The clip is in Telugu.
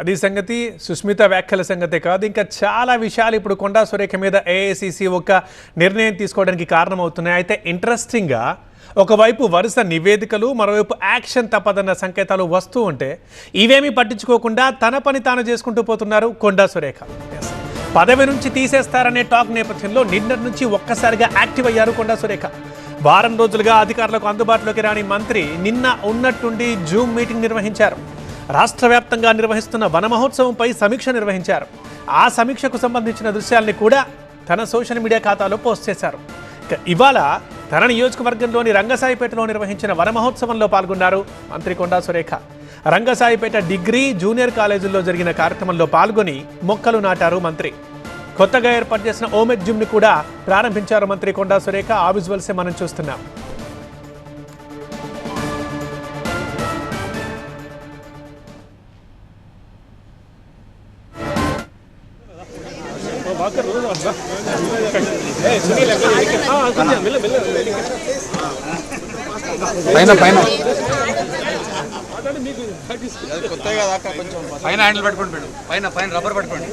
అది సంగతి. సుస్మిత వ్యాఖ్యల సంగతే కాదు, ఇంకా చాలా విషయాలు ఇప్పుడు కొండా సురేఖ మీద ఏఐసిసి ఒక నిర్ణయం తీసుకోవడానికి కారణమవుతున్నాయి. అయితే ఇంట్రెస్టింగ్గా ఒకవైపు వరుస నివేదికలు, మరోవైపు యాక్షన్ తప్పదన్న సంకేతాలు వస్తూ ఉంటే ఇవేమీ పట్టించుకోకుండా తన పని తాను చేసుకుంటూ పోతున్నారు కొండా సురేఖ. పదవి నుంచి తీసేస్తారనే టాక్ నేపథ్యంలో నిన్నటి నుంచి ఒక్కసారిగా యాక్టివ్ అయ్యారు కొండా సురేఖ. వారం రోజులుగా అధికారులకు అందుబాటులోకి రాని మంత్రి నిన్న ఉన్నట్టుండి జూమ్ మీటింగ్ నిర్వహించారు. రాష్ట్ర వ్యాప్తంగా నిర్వహిస్తున్న వన మహోత్సవంపై సమీక్ష నిర్వహించారు. ఆ సమీక్షకు సంబంధించిన దృశ్యాల్ని కూడా తన సోషల్ మీడియా ఖాతాలో పోస్ట్ చేశారు. ఇవాళ తన నియోజకవర్గంలోని రంగసాయిపేటలో నిర్వహించిన వన మహోత్సవంలో పాల్గొన్నారు మంత్రి కొండా సురేఖ. రంగసాయిపేట డిగ్రీ, జూనియర్ కాలేజీల్లో జరిగిన కార్యక్రమంలో పాల్గొని మొక్కలు నాటారు మంత్రి. కొత్తగా ఏర్పాటు చేసిన ఓమెట్ జిమ్ని కూడా ప్రారంభించారు మంత్రి కొండా సురేఖ. ఆ విజువల్సే మనం చూస్తున్నాం. పైన హ్యాండిల్ పట్టుకోండి, పైన రబ్బర్ పట్టుకోండి.